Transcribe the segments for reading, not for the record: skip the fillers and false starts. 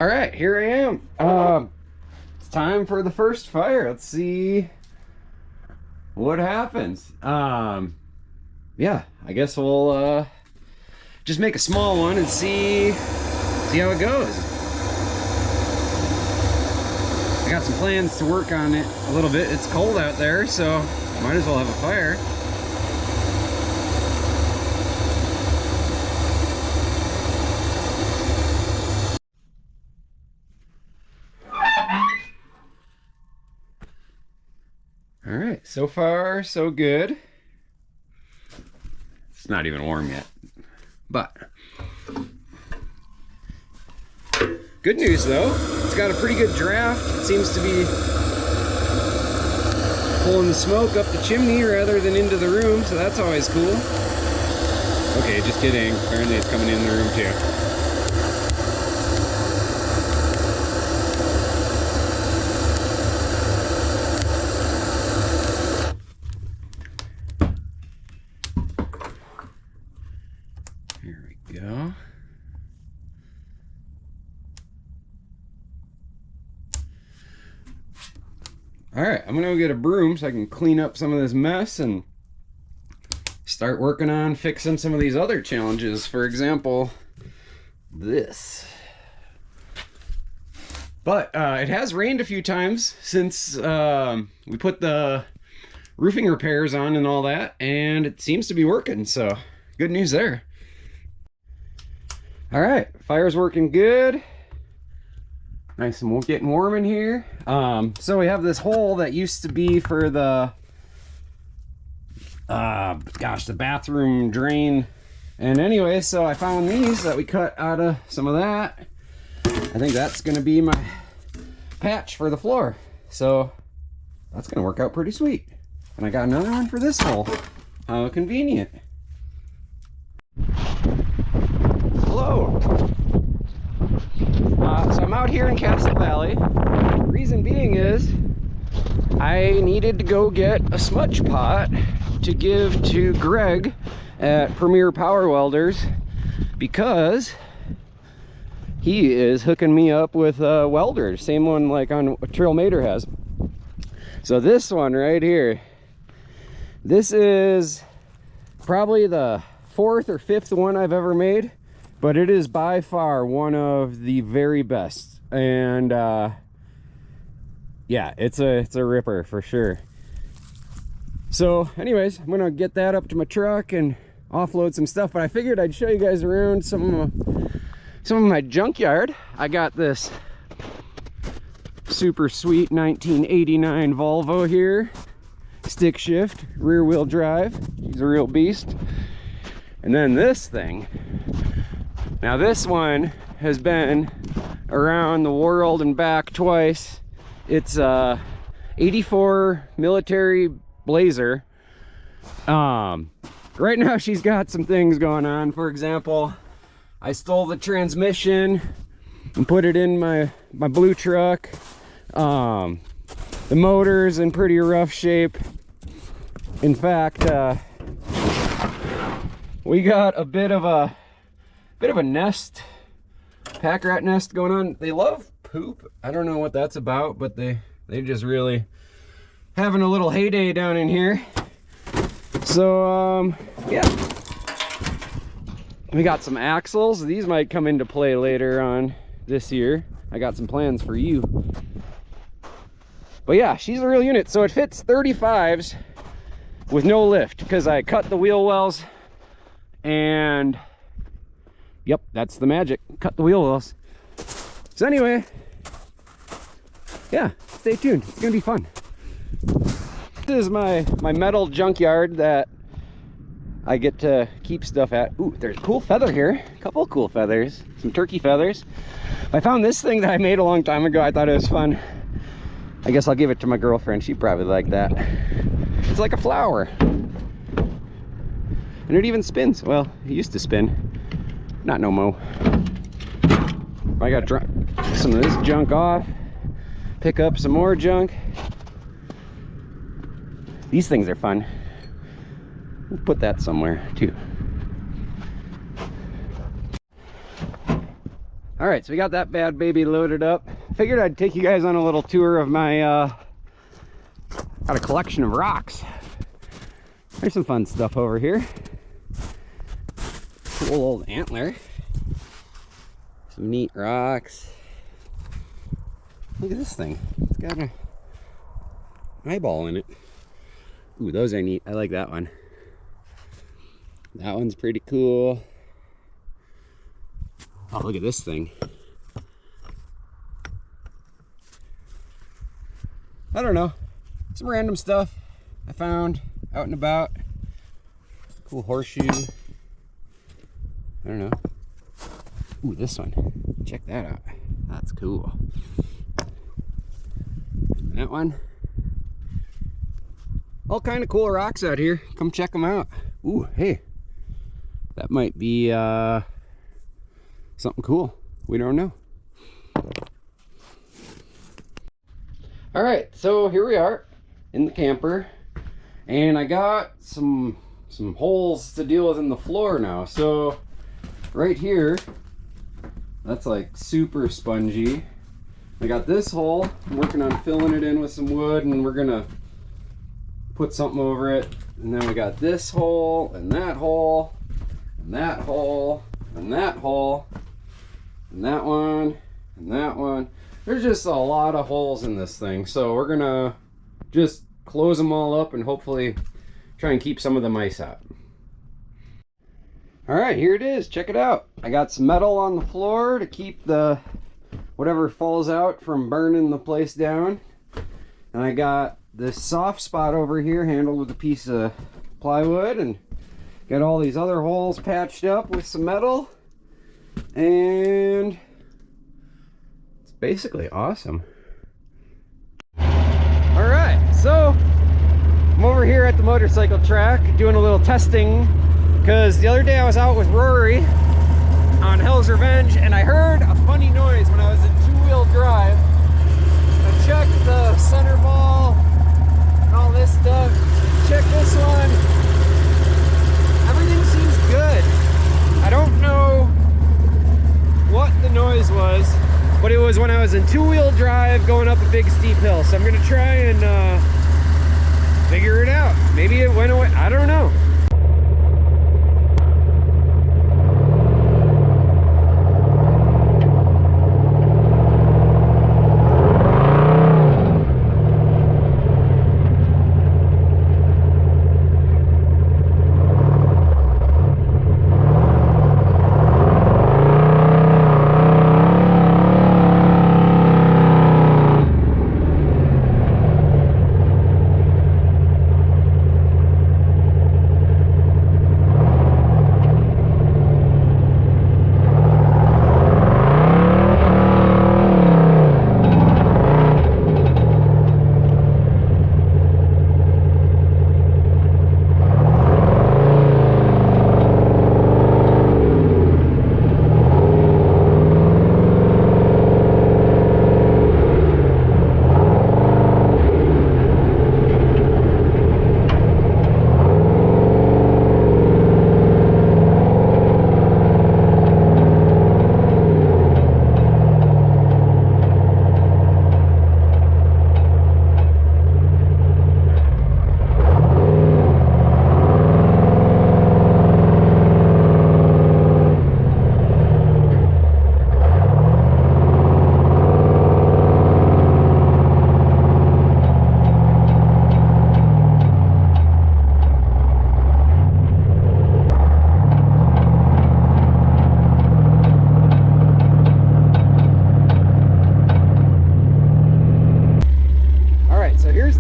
All right, here I am. It's time for the first fire. Let's see what happens. Yeah, I guess we'll just make a small one and see how it goes. I got some plans to work on it a little bit. It's cold out there, so might as well have a fire. All right, so far so good. It's not even warm yet, but good news though, it's got a pretty good draft. It seems to be pulling the smoke up the chimney rather than into the room, so that's always cool. Okay, just kidding. Apparently it's coming in the room too. Here we go. All right, I'm gonna go get a broom so I can clean up some of this mess and start working on fixing some of these other challenges. For example, this. But it has rained a few times since we put the roofing repairs on and all that, and it seems to be working, so good news there. All right, fire's working good. Nice and getting warm in here. So we have this hole that used to be for the the bathroom drain. And anyway, so I found these that we cut out of some of that. I think that's gonna be my patch for the floor. So that's gonna work out pretty sweet. And I got another one for this hole. How convenient. Hello. So I'm out here in Castle Valley. Reason being is I needed to go get a smudge pot to give to Greg at Premier Power Welders because he is hooking me up with a welder, same one like on Trail Mater has. So this one right here, this is probably the 4th or 5th one I've ever made, but it is by far one of the very best. And yeah, it's a ripper for sure. So anyways, I'm gonna get that up to my truck and offload some stuff, but I figured I'd show you guys around some of my junkyard. I got this super sweet 1989 Volvo here, stick shift, rear wheel drive. She's a real beast. And then this thing. Now this one has been around the world and back twice. It's a 84 military Blazer. Right now she's got some things going on. For example, I stole the transmission and put it in my blue truck. The motor's in pretty rough shape. In fact, we got a bit of a nest, pack rat nest going on. They love poop. I don't know what that's about, but they just really having a little heyday down in here. So yeah, we got some axles. These might come into play later on this year. I got some plans for you. But yeah, she's a real unit. So it fits 35s with no lift because I cut the wheel wells, and yep, that's the magic. Cut the wheel wells. So anyway, yeah, stay tuned. It's gonna be fun. This is my metal junkyard that I get to keep stuff at. Ooh, there's a cool feather here. A couple of cool feathers. Some turkey feathers. I found this thing that I made a long time ago. I thought it was fun. I guess I'll give it to my girlfriend. She'd probably like that. It's like a flower. And it even spins. Well, it used to spin. Not no mo. I got some of this junk off. Pick up some more junk. These things are fun. We'll put that somewhere too. All right, so we got that bad baby loaded up. Figured I'd take you guys on a little tour of my got a collection of rocks. There's some fun stuff over here. Cool old antler. Some neat rocks. Look at this thing. It's got an eyeball in it. Ooh, those are neat. I like that one. That one's pretty cool. Oh, look at this thing. I don't know. Some random stuff I found out and about. Cool horseshoe. I don't know. Ooh, this one. Check that out. That's cool. That one. All kind of cool rocks out here. Come check them out. Ooh, hey. That might be something cool. We don't know. All right, so here we are in the camper, and I got some holes to deal with in the floor now. So right here, that's like super spongy. I got this hole. I'm working on filling it in with some wood, and we're gonna put something over it. And then we got this hole, and that hole, and that hole, and that hole, and that one, and that one. There's just a lot of holes in this thing, so we're gonna just close them all up and hopefully try and keep some of the mice out. All right, here it is. Check it out. I got some metal on the floor to keep the whatever falls out from burning the place down, and I got this soft spot over here handled with a piece of plywood, and got all these other holes patched up with some metal, and it's basically awesome. All right, so I'm over here at the motorcycle track doing a little testing, because the other day I was out with Rory on Hell's Revenge, and I heard a funny noise when I was in two-wheel drive. I checked the center ball and all this stuff. Check this one. Everything seems good. I don't know what the noise was, but it was when I was in two-wheel drive going up a big steep hill. So I'm gonna try and figure it out. Maybe it went away. I don't know.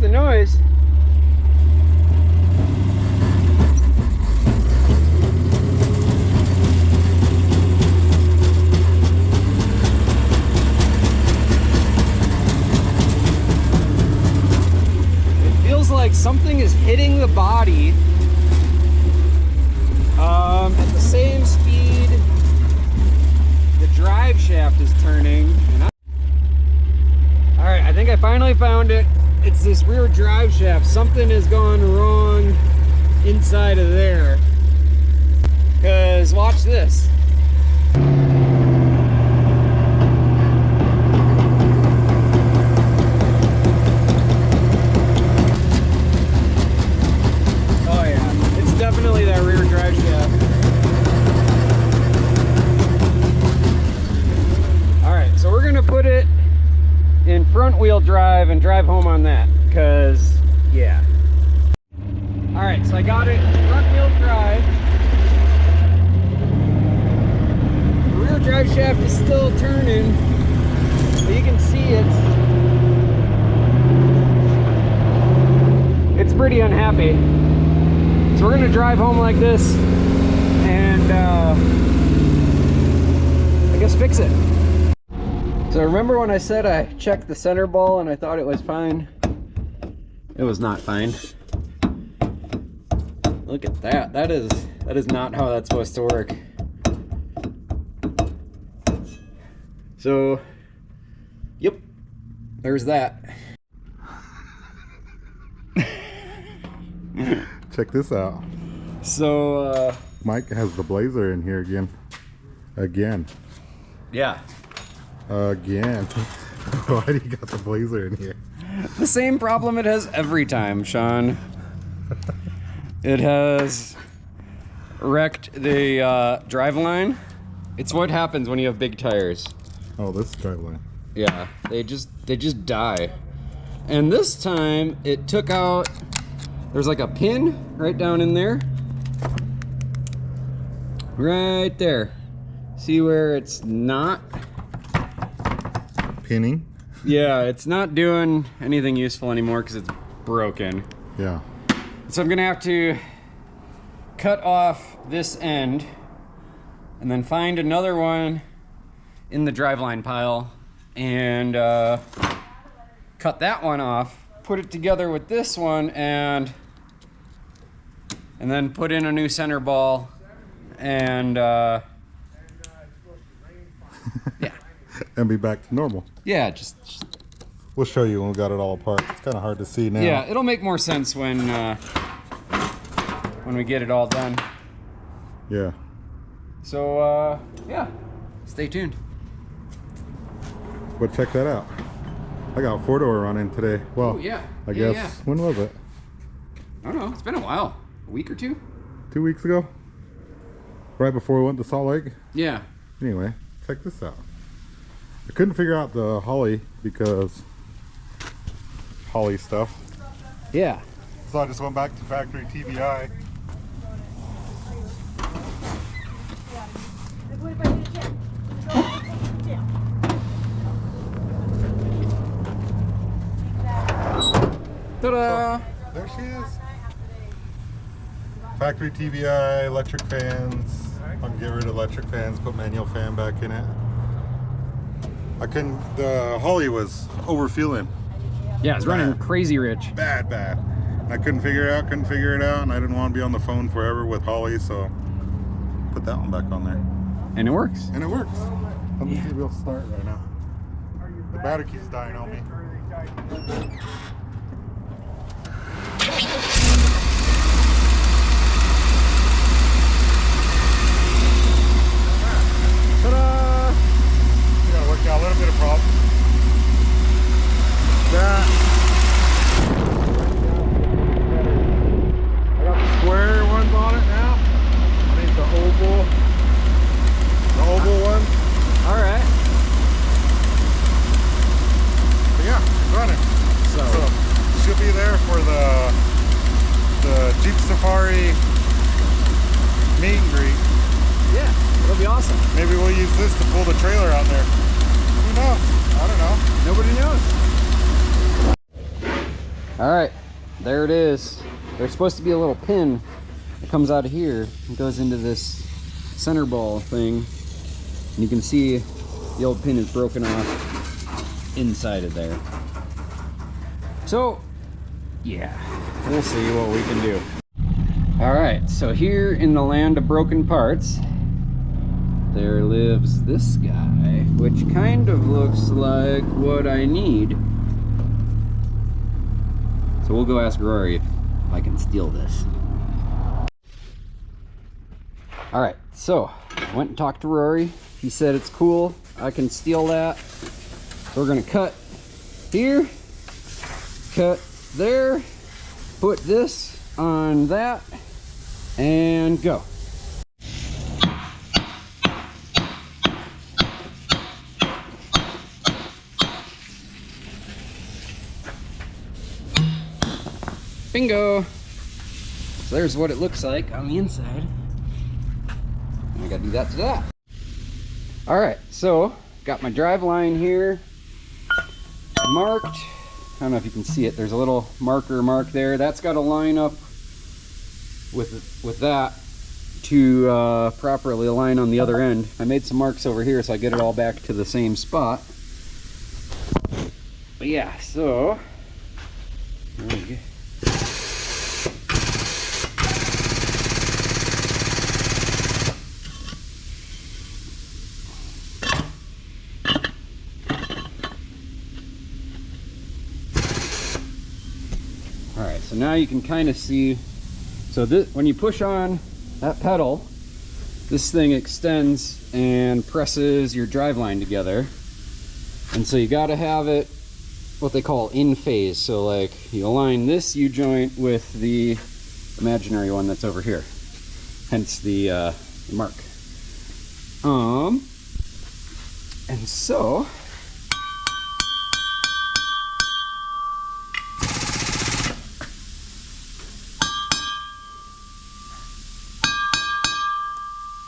The noise. It feels like something is hitting the body at the same speed the drive shaft is turning. All right, I think I finally found it. It's this rear drive shaft. Something has gone wrong inside of there. Because watch this. gonna put it in front wheel drive and drive home on that, because yeah. All right, so I got it front wheel drive. The rear drive shaft is still turning, but you can see it's pretty unhappy. So we're gonna drive home like this and I guess fix it. So remember when I said I checked the center ball and I thought it was fine? It was not fine. Look at that. That is not how that's supposed to work. So, yep, there's that. Check this out. So, Mike has the blazer in here again. Yeah. Again. Why do you got the blazer in here? The same problem it has every time, Sean. It has wrecked the driveline. It's what happens when you have big tires. Oh, this Driveline. Yeah, they just die. And this time it took out, there's like a pin right down in there. Right there. See where it's not? Pinning? Yeah, it's not doing anything useful anymore because it's broken. Yeah. So I'm gonna have to cut off this end and then find another one in the driveline pile and cut that one off, put it together with this one, and then put in a new center ball and yeah. And be back to normal. Yeah, just we'll show you when we got it all apart. It's kind of hard to see now. yeah, it'll make more sense when we get it all done. Yeah. So yeah, stay tuned. But check that out. I got a 4-door running today. Well, oh, yeah. I guess, when was it? I don't know, it's been a while. A week or two? 2 weeks ago? Right before we went to Salt Lake? Yeah. Anyway, check this out. I couldn't figure out the Holly because Holly stuff. Yeah. So I just went back to factory TBI. Ta-da! There she is. Factory TBI, electric fans. I can get rid of electric fans, put manual fan back in it. I couldn't, the Holly was overfueling. Yeah, it's running crazy rich. Bad. I couldn't figure it out, and I didn't want to be on the phone forever with Holly, so put that one back on there. And it works. And it works. Let me see if it'll start right now. The battery keeps dying on me. Ta-da! We gotta work out a little bit of problem. That. I got the square ones on it now. I need the oval ones. All right. But yeah, it's running. So she'll be there for the Jeep Safari meet and greet. Yeah, it'll be awesome. Maybe we'll use this to pull the trailer out there. Who knows? I don't know. Nobody knows. All right, there it is. There's supposed to be a little pin that comes out of here and goes into this center ball thing. And you can see the old pin is broken off inside of there. So, yeah, we'll see what we can do. All right, so here in the land of broken parts, there lives this guy, which kind of looks like what I need. So we'll go ask Rory if I can steal this. All right, so I went and talked to Rory. He said it's cool, I can steal that. So we're gonna cut here, cut there, put this on that, and go. Bingo. So there's what it looks like on the inside. And I gotta do that to that. All right, so got my drive line here marked. I don't know if you can see it. There's a little marker mark there. That's got to line up with that to properly align on the other end. I made some marks over here so I get it all back to the same spot. But yeah, so there we go. All right, so now you can kind of see, so this, when you push on that pedal, this thing extends and presses your drive line together. And so you got to have it what they call in phase. So like you align this U-joint with the imaginary one that's over here, hence the mark. And so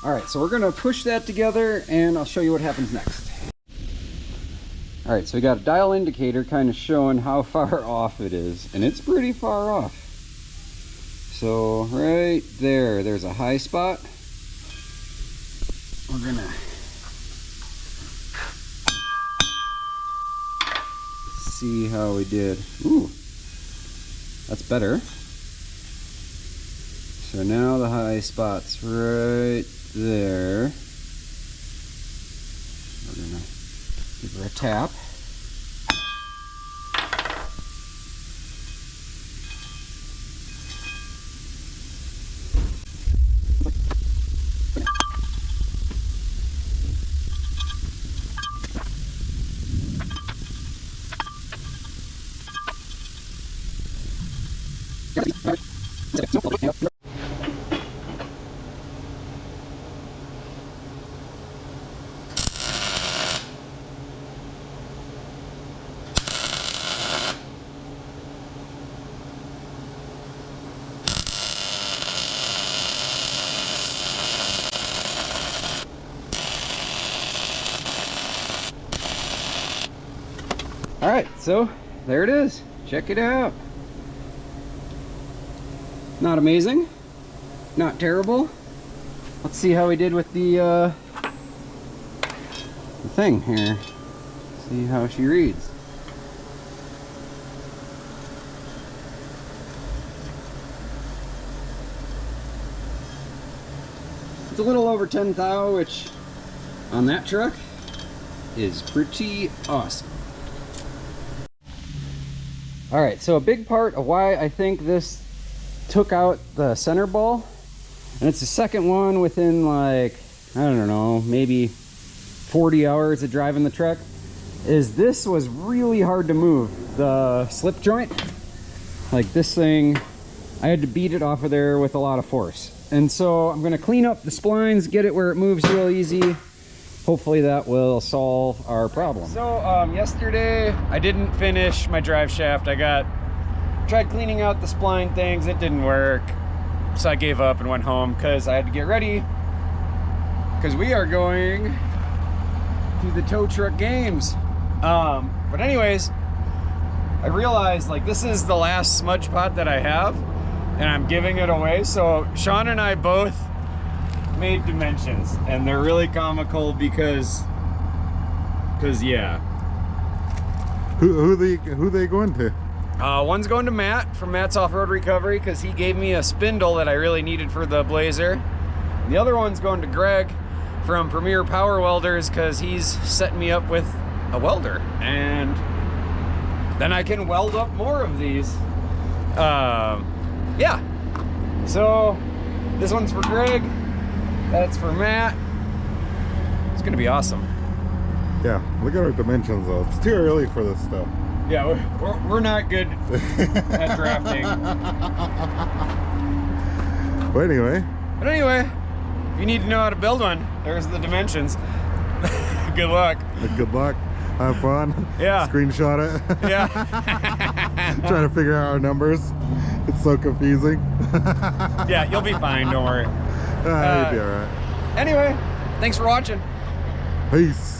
all right, so we're gonna push that together and I'll show you what happens next. All right, so we got a dial indicator kind of showing how far off it is, and it's pretty far off. So right there, there's a high spot. We're gonna see how we did. Ooh, that's better. So now the high spot's right there. We're gonna give her a tap. All right, so there it is. Check it out. Not amazing, not terrible. Let's see how we did with the thing here. See how she reads. It's a little over 10 thou, which on that truck is pretty awesome. All right, so a big part of why I think this took out the center ball, and it's the second one within like, I don't know, maybe 40 hours of driving the truck, is this was really hard to move. The slip joint, like this thing, I had to beat it off of there with a lot of force. And so I'm gonna clean up the splines, get it where it moves real easy. Hopefully that will solve our problem. So yesterday I didn't finish my drive shaft. Tried cleaning out the spline things, it didn't work. So I gave up and went home because I had to get ready, because we are going to the tow truck games. But anyways, I realized like this is the last Smudge pot that I have and I'm giving it away. So Sean and I both made dimensions, and they're really comical because yeah. Who they going to? One's going to Matt from Matt's Off-Road Recovery because he gave me a spindle that I really needed for the Blazer. The other one's going to Greg from Premier Power Welders because he's setting me up with a welder, and then I can weld up more of these. Yeah, so this one's for Greg, that's for Matt. It's gonna be awesome. Yeah, look at our dimensions though. It's too early for this stuff. Yeah, we're not good at drafting. But anyway, if you need to know how to build one, there's the dimensions. Good luck. Good luck. Have fun. Yeah. Screenshot it. Yeah. Trying to figure out our numbers. It's so confusing. Yeah, you'll be fine, don't worry. You'll be alright. Anyway, thanks for watching. Peace.